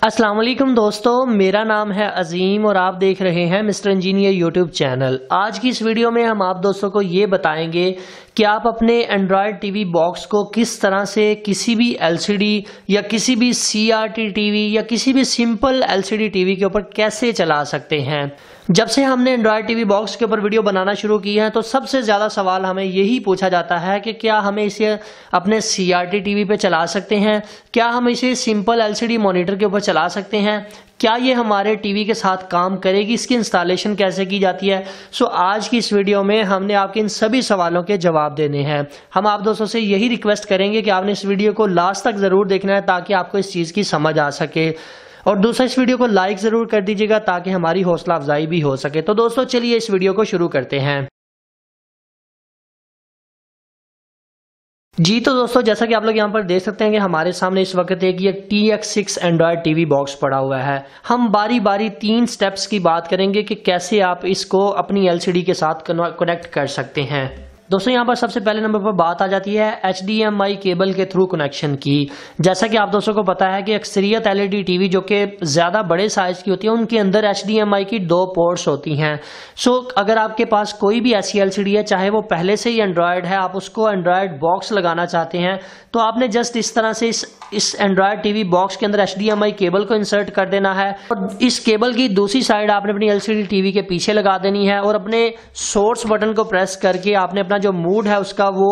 अस्सलाम वालेकुम दोस्तों, मेरा नाम है अजीम और आप देख रहे हैं मिस्टर इंजीनियर यूट्यूब चैनल। आज की इस वीडियो में हम आप दोस्तों को ये बताएंगे कि आप अपने एंड्रॉयड टीवी बॉक्स को किस तरह से किसी भी एलसीडी या किसी भी सीआरटी टीवी या किसी भी सिंपल एलसीडी टीवी के ऊपर कैसे चला सकते हैं। जब से हमने एंड्रॉयड टीवी बॉक्स के ऊपर वीडियो बनाना शुरू की है तो सबसे ज़्यादा सवाल हमें यही पूछा जाता है कि क्या हमें इसे अपने सीआरटी टीवी पे चला सकते हैं, क्या हम इसे सिंपल एलसीडी मॉनिटर के ऊपर चला सकते हैं, क्या ये हमारे टीवी के साथ काम करेगी, इसकी इंस्टॉलेशन कैसे की जाती है। सो आज की इस वीडियो में हमने आपके इन सभी सवालों के जवाब देने हैं। हम आप दोस्तों से यही रिक्वेस्ट करेंगे कि आपने इस वीडियो को लास्ट तक ज़रूर देखना है ताकि आपको इस चीज़ की समझ आ सके, और दूसरा इस वीडियो को लाइक जरूर कर दीजिएगा ताकि हमारी हौसला अफजाई भी हो सके। तो दोस्तों चलिए इस वीडियो को शुरू करते हैं। जी तो दोस्तों, जैसा कि आप लोग यहाँ पर देख सकते हैं कि हमारे सामने इस वक्त एक ये TX6 एंड्रॉयड टीवी बॉक्स पड़ा हुआ है। हम बारी बारी 3 स्टेप्स की बात करेंगे कि कैसे आप इसको अपनी एलसीडी के साथ कनेक्ट कर सकते हैं। दोस्तों यहाँ पर सबसे पहले नंबर पर बात आ जाती है HDMI केबल के थ्रू कनेक्शन की। जैसा कि आप दोस्तों को पता है कि अक्सरियत LED टीवी जो कि ज़्यादा बड़े साइज की होती है उनके अंदर HDMI की 2 पोर्ट्स होती हैं। सो अगर आपके पास कोई भी ऐसी LCD है, चाहे वो पहले से ही एंड्रॉयड है, आप उसको एंड्रॉयड बॉक्स लगाना चाहते हैं तो आपने जस्ट इस तरह से इस एंड्रॉयड टीवी बॉक्स के अंदर HDMI केबल को इंसर्ट कर देना है और इस केबल की दूसरी साइड आपने अपनी LCD टीवी के पीछे लगा देनी है और अपने सोर्स बटन को प्रेस करके आपने अपना जो मूड है उसका वो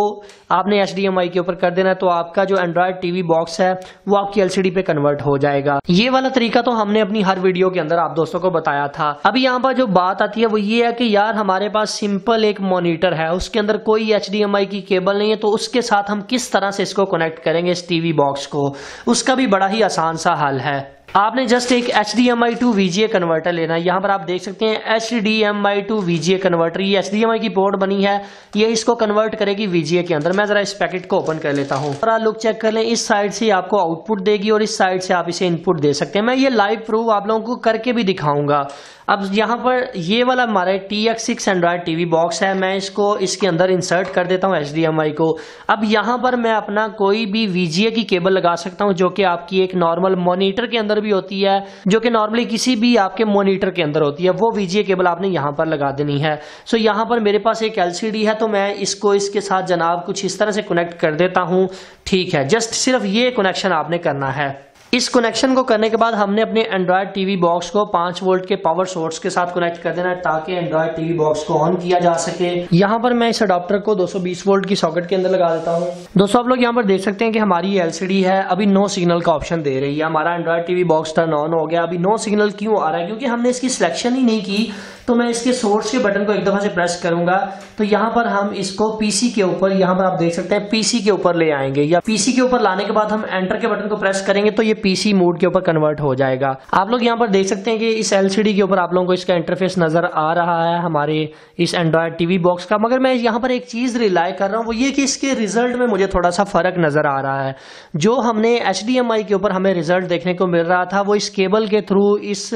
आपने HDMI के ऊपर कर देना है। तो आपका जो एंड्रॉयड टीवी बॉक्स है वो आपकी LCD पे कन्वर्ट हो जाएगा। ये वाला तरीका तो हमने अपनी हर वीडियो के अंदर आप दोस्तों को बताया था। अभी यहाँ पर जो बात आती है वो ये है कि यार हमारे पास सिंपल एक मॉनिटर है, उसके अंदर कोई HDMI की केबल नहीं है, तो उसके साथ हम किस तरह से इसको कनेक्ट करेंगे इस टीवी बॉक्स को। उसका भी बड़ा ही आसान सा हल है। आपने जस्ट एक HDMI to VGA कन्वर्टर लेना है। यहाँ पर आप देख सकते हैं HDMI to VGA कन्वर्टर, ये HDMI की पोर्ट बनी है, ये इसको कन्वर्ट करेगी VGA के अंदर। मैं जरा इस पैकेट को ओपन कर लेता हूँ और आप लुक चेक कर लें। इस साइड से आपको आउटपुट देगी और इस साइड से आप इसे इनपुट दे सकते हैं। मैं ये लाइव प्रूफ आप लोगों को करके भी दिखाऊंगा। अब यहाँ पर ये वाला हमारा TX6 एंड्रॉयड टीवी बॉक्स है, मैं इसको इसके अंदर इंसर्ट कर देता हूँ HDMI को। अब यहाँ पर मैं अपना कोई भी VGA की केबल लगा सकता हूँ जो कि आपकी एक नॉर्मल मॉनिटर के अंदर भी होती है, जो कि नॉर्मली किसी भी आपके मॉनिटर के अंदर होती है। वो VGA केबल आपने यहाँ पर लगा देनी है। सो यहाँ पर मेरे पास एक LCD है तो मैं इसको इसके साथ जनाब कुछ इस तरह से कनेक्ट कर देता हूँ। ठीक है, जस्ट सिर्फ ये कनेक्शन आपने करना है। इस कनेक्शन को करने के बाद हमने अपने एंड्रॉयड टीवी बॉक्स को 5 वोल्ट के पावर सोर्स के साथ कनेक्ट कर देना है ताकि एंड्रॉयड टीवी बॉक्स को ऑन किया जा सके। यहाँ पर मैं इस अडॉप्टर को 220 वोल्ट की सॉकेट के अंदर लगा देता हूँ। दोस्तों आप लोग यहाँ पर देख सकते हैं कि हमारी LCD है अभी नो सिग्नल का ऑप्शन दे रही है। हमारा Android TV box turn on हो गया। अभी नो सिग्नल क्यों आ रहा है? क्योंकि हमने इसकी सिलेक्शन ही नहीं की। तो मैं इसके सोर्स के बटन को एक दफा से प्रेस करूंगा तो यहाँ पर हम इसको पीसी के ऊपर, यहाँ पर आप देख सकते हैं पीसी के ऊपर ले आएंगे, या पीसी के ऊपर लाने के बाद हम एंटर के बटन को प्रेस करेंगे तो ये पीसी मोड के ऊपर कन्वर्ट हो जाएगा। आप लोग यहाँ पर देख सकते हैं कि इस LCD के ऊपर आप लोगों को इसका इंटरफेस नजर आ रहा है हमारे इस एंड्रॉयड टीवी बॉक्स का। मगर मैं यहाँ पर एक चीज रिलाई कर रहा हूँ, वो ये कि इसके रिजल्ट में मुझे थोड़ा सा फर्क नजर आ रहा है। जो हमने HDMI के ऊपर हमें रिजल्ट देखने को मिल रहा था वो इस केबल के थ्रू, इस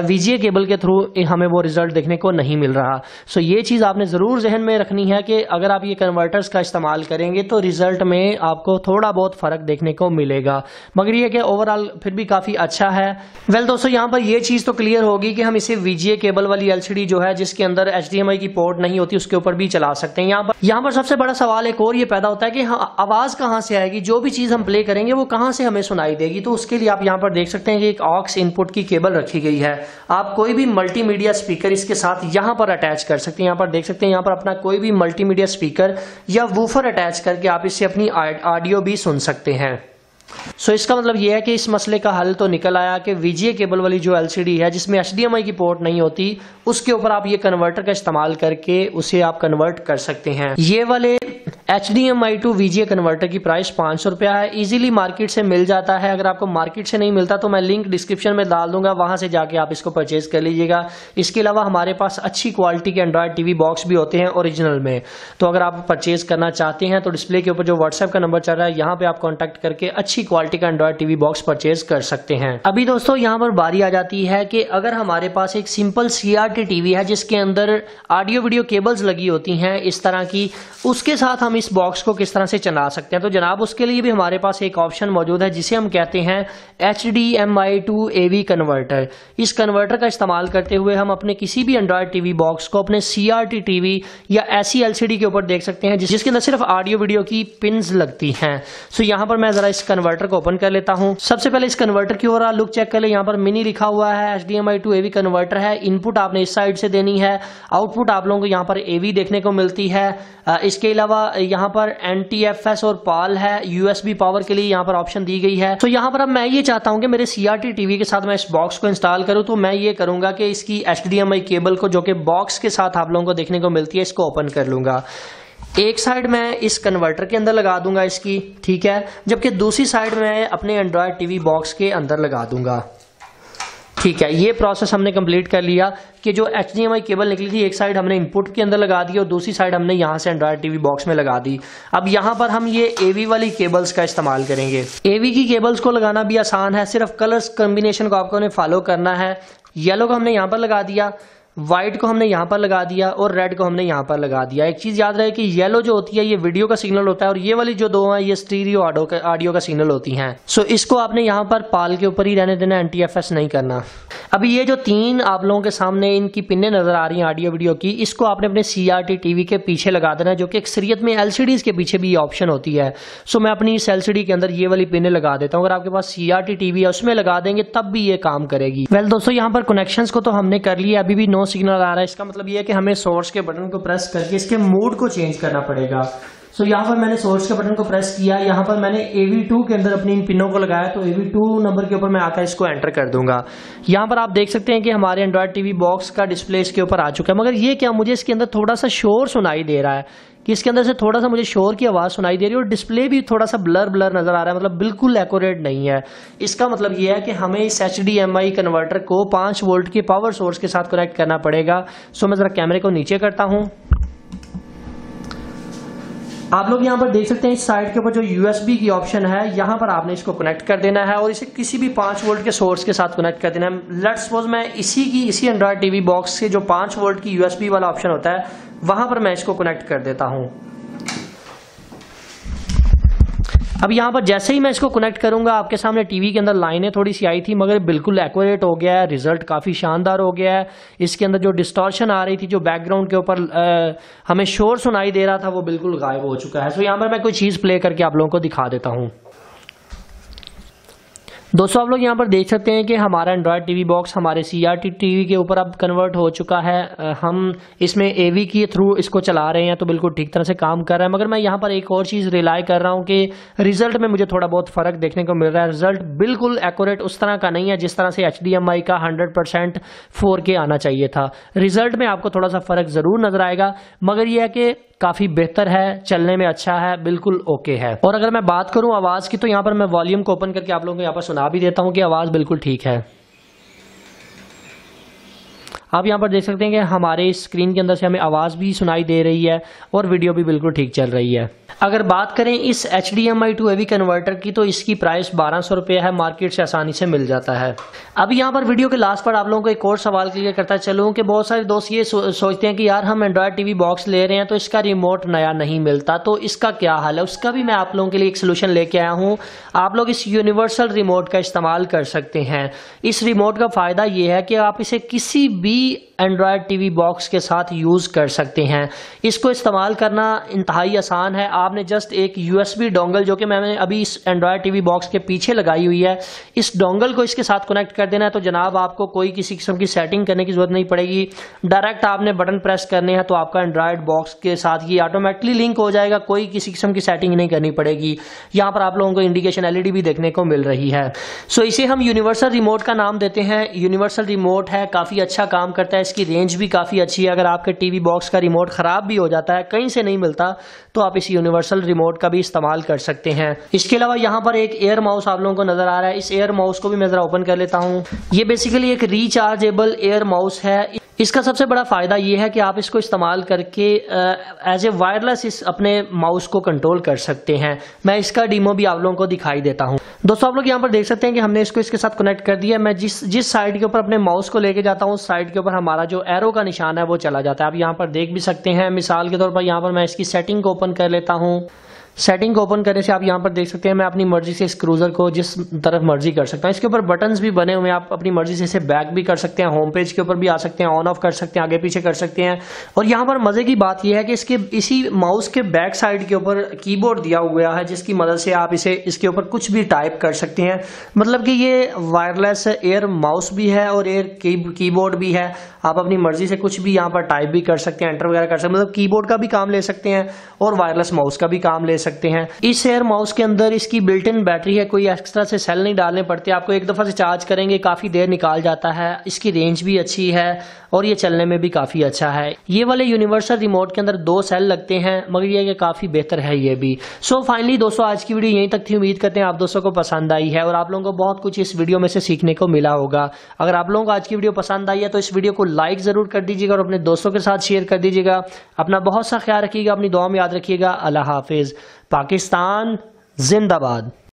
VGA केबल के थ्रू हमें वो रिजल्ट देखने को नहीं मिल रहा। सो ये चीज़ आपने ज़रूर जहन में रखनी है कि अगर आप ये कन्वर्टर्स का इस्तेमाल करेंगे तो रिजल्ट में आपको थोड़ा बहुत फ़र्क देखने को मिलेगा, मगर ये कि ओवरऑल फिर भी काफ़ी अच्छा है। वेल दोस्तों, यहाँ पर ये चीज़ तो क्लियर होगी कि हम इसे VGA केबल वाली LCD जो है जिसके अंदर HDMI की पोर्ट नहीं होती उसके ऊपर भी चला सकते हैं। यहाँ पर सबसे बड़ा सवाल एक और ये पैदा होता है कि हाँ, आवाज़ कहाँ से आएगी, जो भी चीज़ हम प्ले करेंगे वो कहाँ से हमें सुनाई देगी। तो उसके लिए आप यहाँ पर देख सकते हैं कि एक ऑक्स इनपुट की केबल रखी गई है। आप कोई भी मल्टीमीडिया स्पीकर इसके साथ यहाँ पर अटैच कर सकते हैं। यहाँ पर देख सकते हैं, यहाँ पर अपना कोई भी मल्टीमीडिया स्पीकर या वूफर अटैच करके आप इससे अपनी ऑडियो भी सुन सकते हैं। सो इसका मतलब यह है कि इस मसले का हल तो निकल आया कि VGA केबल वाली जो LCD है जिसमें HDMI की पोर्ट नहीं होती उसके ऊपर आप ये कन्वर्टर का इस्तेमाल करके उसे आप कन्वर्ट कर सकते हैं। ये वाले HDMI to VGA कन्वर्टर की प्राइस 500 रुपया है। इजीली मार्केट से मिल जाता है। अगर आपको मार्केट से नहीं मिलता तो मैं लिंक डिस्क्रिप्शन में डाल दूंगा, वहां से जाके आप इसको परचेज कर लीजिएगा। इसके अलावा हमारे पास अच्छी क्वालिटी के एंड्रॉयड टीवी बॉक्स भी होते हैं ओरिजिनल में। तो अगर आप परचेज करना चाहते हैं तो डिस्प्ले के ऊपर जो व्हाट्सएप का नंबर चल रहा है यहाँ पे आप कॉन्टैक्ट करके अच्छी क्वालिटी का एंड्रॉयड टीवी बॉक्स परचेज कर सकते हैं। अभी दोस्तों यहाँ पर बारी आ जाती है कि अगर हमारे पास एक सिंपल CRT टीवी है जिसके अंदर ऑडियो वीडियो केबल्स लगी होती हैं इस तरह की, उसके साथ हम इस बॉक्स को किस तरह से चला सकते हैं। तो जनाब उसके लिए भी हमारे पास एक ऑप्शन मौजूद है जिसे हम कहते हैं HDMI to AV कन्वर्टर। इस कन्वर्टर का इस्तेमाल करते हुए हम अपने किसी भी एंड्रॉयड टीवी बॉक्स को अपने CRT टीवी या ऐसी LCD के ऊपर देख सकते हैं जिसके अंदर सिर्फ ऑडियो वीडियो की पिन्स लगती हैं। सो यहाँ पर मैं जरा इस कन्वर्टर को ओपन कर लेता हूँ। सबसे पहले इस कन्वर्टर की ओर लुक चेक कर ले। यहाँ पर मिनी लिखा हुआ है, HDMI to AV कन्वर्टर है। इनपुट आपने इस साइड से देनी है, आउटपुट आप लोगों को यहाँ पर AV देखने को मिलती है। इसके अलावा यहाँ पर NTFS और PAL है, USB पावर के लिए यहाँ पर ऑप्शन दी गई है। तो यहाँ पर अब मैं ये चाहता हूँ कि मेरे CRT टीवी के साथ मैं इस बॉक्स को इंस्टॉल करूँ, तो मैं ये करूंगा कि इसकी HDMI केबल को जो कि बॉक्स के साथ आप लोगों को देखने को मिलती है इसको ओपन कर लूंगा। एक साइड मैं इस कन्वर्टर के अंदर लगा दूंगा इसकी, ठीक है, जबकि दूसरी साइड मैं अपने एंड्रॉयड टीवी बॉक्स के अंदर लगा दूंगा। ठीक है, ये प्रोसेस हमने कंप्लीट कर लिया कि जो HDMI केबल निकली थी एक साइड हमने इनपुट के अंदर लगा दी और दूसरी साइड हमने यहाँ से एंड्रॉयड टीवी बॉक्स में लगा दी। अब यहाँ पर हम ये AV वाली केबल्स का इस्तेमाल करेंगे। AV की केबल्स को लगाना भी आसान है, सिर्फ कलर्स कॉम्बिनेशन को आपको फॉलो करना है। येलो को हमने यहाँ पर लगा दिया, व्हाइट को हमने यहाँ पर लगा दिया और रेड को हमने यहाँ पर लगा दिया। एक चीज याद रहे कि येलो जो होती है ये वीडियो का सिग्नल होता है और ये वाली जो दो है ये स्टीरियो ऑडियो का सिग्नल होती हैं। सो इसको आपने यहाँ पर पाल के ऊपर ही रहने देना, NTFS नहीं करना। अभी ये जो तीन आप लोगों के सामने इनकी पिन्ने नजर आ रही हैं ऑडियो वीडियो की, इसको आपने अपने CRT टीवी के पीछे लगा देना, जो कि अक्सरियत में LCDs के पीछे भी ये ऑप्शन होती है। सो मैं अपनी इस LCD के अंदर ये वाली पिन्ने लगा देता हूँ। अगर आपके पास CRT टीवी है उसमें लगा देंगे तब भी ये काम करेगी। वेल दोस्तों, यहाँ पर कनेक्शंस को तो हमने कर लिया, अभी भी नो सिग्नल आ रहा है। इसका मतलब ये है कि हमें सोर्स के बटन को प्रेस करके इसके मोड को चेंज करना पड़ेगा। सो यहाँ पर मैंने सोर्स के बटन को प्रेस किया, यहाँ पर मैंने AV2 के अंदर अपनी इन पिनों को लगाया, तो AV2 नंबर के ऊपर मैं आकर इसको एंटर कर दूंगा। यहाँ पर आप देख सकते हैं कि हमारे एंड्रॉयड टीवी बॉक्स का डिस्प्ले इसके ऊपर आ चुका है, मगर ये क्या, मुझे इसके अंदर थोड़ा सा शोर सुनाई दे रहा है कि इसके अंदर से थोड़ा सा मुझे शोर की आवाज सुनाई दे रही है और डिस्प्ले भी थोड़ा सा ब्लर नजर आ रहा है, मतलब बिल्कुल एक्यूरेट नहीं है। इसका मतलब ये है कि हमें इस HDMI कन्वर्टर को 5 वोल्ट के पावर सोर्स के साथ कनेक्ट करना पड़ेगा। सो मैं जरा कैमरे को नीचे करता हूं। आप लोग यहाँ पर देख सकते हैं इस साइड के ऊपर जो USB की ऑप्शन है, यहाँ पर आपने इसको कनेक्ट कर देना है और इसे किसी भी 5 वोल्ट के सोर्स के साथ कनेक्ट कर देना है। लेट्स सपोज मैं इसी एंड्रॉयड टीवी बॉक्स से जो 5 वोल्ट की USB वाला ऑप्शन होता है वहां पर मैं इसको कनेक्ट कर देता हूं। अब यहाँ पर जैसे ही मैं इसको कनेक्ट करूंगा आपके सामने टीवी के अंदर लाइनें थोड़ी सी आई थी, मगर बिल्कुल एक्यूरेट हो गया है, रिजल्ट काफ़ी शानदार हो गया है। इसके अंदर जो डिस्टॉर्शन आ रही थी, जो बैकग्राउंड के ऊपर हमें शोर सुनाई दे रहा था, वो बिल्कुल गायब हो चुका है। सो यहाँ पर मैं कोई चीज़ प्ले करके आप लोगों को दिखा देता हूँ। दोस्तों आप लोग यहाँ पर देख सकते हैं कि हमारा एंड्रॉयड टीवी बॉक्स हमारे CRT टीवी के ऊपर अब कन्वर्ट हो चुका है। हम इसमें AV के थ्रू इसको चला रहे हैं तो बिल्कुल ठीक तरह से काम कर रहा है, मगर मैं यहाँ पर एक और चीज़ रिलाई कर रहा हूँ कि रिजल्ट में मुझे थोड़ा बहुत फ़र्क देखने को मिल रहा है। रिजल्ट बिल्कुल एक्यूरेट उस तरह का नहीं है जिस तरह से HDMI का 100% 4K आना चाहिए था। रिजल्ट में आपको थोड़ा सा फ़र्क ज़रूर नज़र आएगा, मगर यह है कि काफ़ी बेहतर है, चलने में अच्छा है, बिल्कुल ओके है। और अगर मैं बात करूं आवाज़ की, तो यहाँ पर मैं वॉल्यूम को ओपन करके आप लोगों को यहाँ पर सुना भी देता हूं कि आवाज़ बिल्कुल ठीक है। आप यहाँ पर देख सकते हैं कि हमारे स्क्रीन के अंदर से हमें आवाज़ भी सुनाई दे रही है और वीडियो भी बिल्कुल ठीक चल रही है। अगर बात करें इस HDMI to AV कन्वर्टर की, तो इसकी प्राइस 1200 रुपये है, मार्केट से आसानी से मिल जाता है। अब यहाँ पर वीडियो के लास्ट पर आप लोगों को एक और सवाल क्लियर करता चलूँ कि बहुत सारे दोस्त ये सोचते हैं कि यार हम एंड्रॉयड टीवी बॉक्स ले रहे हैं तो इसका रिमोट नया नहीं मिलता, तो इसका क्या हाल है। उसका भी मैं आप लोगों के लिए एक सोल्यूशन लेके आया हूँ। आप लोग इस यूनिवर्सल रिमोट का इस्तेमाल कर सकते हैं। इस रिमोट का फ़ायदा ये है कि आप इसे किसी भी एंड्रॉयड टीवी बॉक्स के साथ यूज़ कर सकते हैं। इसको इस्तेमाल करना इंतहाई आसान है। आपने जस्ट एक USB डोंगल, जो कि मैंने अभी इस एंड्रॉयड टीवी बॉक्स के पीछे लगाई हुई है, इस डोंगल को इसके साथ कनेक्ट कर देना है। तो जनाब आपको कोई किसी किस्म की सेटिंग करने की जरूरत नहीं पड़ेगी। डायरेक्ट आपने बटन प्रेस करने हैं तो आपका एंड्रॉयड बॉक्स के साथ ये ऑटोमेटिकली लिंक हो जाएगा, कोई किसी किस्म की सेटिंग नहीं करनी पड़ेगी। यहाँ पर आप लोगों को इंडिकेशन LED भी देखने को मिल रही है। सो इसे हम यूनिवर्सल रिमोट का नाम देते हैं। यूनिवर्सल रिमोट है, काफ़ी अच्छा काम करता है, इसकी रेंज भी काफ़ी अच्छी है। अगर आपके टीवी बॉक्स का रिमोट ख़राब भी हो जाता है, कहीं से नहीं मिलता, तो आप इस यूनिवर्सल रिमोट का भी इस्तेमाल कर सकते हैं। इसके अलावा यहाँ पर एक एयर माउस आप लोगों को नजर आ रहा है। इस एयर माउस को भी मैं जरा ओपन कर लेता हूँ। ये बेसिकली एक रिचार्जेबल एयर माउस है। इसका सबसे बड़ा फ़ायदा ये है कि आप इसको इस्तेमाल करके एज ए वायरलेस इस अपने माउस को कंट्रोल कर सकते हैं। मैं इसका डीमो भी आप लोगों को दिखाई देता हूं। दोस्तों आप लोग यहाँ पर देख सकते हैं कि हमने इसको इसके साथ कनेक्ट कर दिया। मैं जिस साइड के ऊपर अपने माउस को लेके जाता हूँ उस साइड के ऊपर हमारा जो एरो का निशान है वो चला जाता है। आप यहाँ पर देख भी सकते हैं। मिसाल के तौर पर यहाँ पर मैं इसकी सेटिंग को ओपन कर लेता हूँ। सेटिंग को ओपन करने से आप यहाँ पर देख सकते हैं मैं अपनी मर्जी से इस क्रूजर को जिस तरफ मर्जी कर सकता हूँ। इसके ऊपर बटन्स भी बने हुए हैं, आप अपनी मर्जी से इसे बैक भी कर सकते हैं, होम पेज के ऊपर भी आ सकते हैं, ऑन ऑफ कर सकते हैं, आगे पीछे कर सकते हैं। और यहाँ पर मजे की बात यह है कि इसके इसी माउस के बैक साइड के ऊपर कीबोर्ड दिया हुआ है जिसकी मदद से आप इसके ऊपर कुछ भी टाइप कर सकते हैं। मतलब कि ये वायरलेस एयर माउस भी है और एयर कीबोर्ड भी है। आप अपनी मर्जी से कुछ भी यहाँ पर टाइप भी कर सकते हैं, एंटर वगैरह कर सकते हैं। मतलब कीबोर्ड का भी काम ले सकते हैं और वायरलेस माउस का भी काम ले सकते हैं। इस एयर माउस के अंदर इसकी बिल्ट इन बैटरी है, कोई एक्स्ट्रा से सेल नहीं डालने पड़ते। आपको एक दफा से चार्ज करेंगे काफी देर निकाल जाता है। इसकी रेंज भी अच्छी है और ये चलने में भी काफी अच्छा है। ये वाले यूनिवर्सल रिमोट के अंदर 2 सेल लगते हैं मगर ये काफी बेहतर है ये भी। सो फाइनली दोस्तों आज की वीडियो यहीं तक थी। उम्मीद करते हैं आप दोस्तों को पसंद आई है और आप लोगों को बहुत कुछ इस वीडियो में से सीखने को मिला होगा। अगर आप लोगों को आज की वीडियो पसंद आई है तो इस वीडियो को लाइक जरूर कर दीजिएगा और अपने दोस्तों के साथ शेयर कर दीजिएगा। अपना बहुत सा ख्याल रखिएगा, अपनी दुआ में याद रखिएगा। अल्लाह हाफिज। पाकिस्तान जिंदाबाद।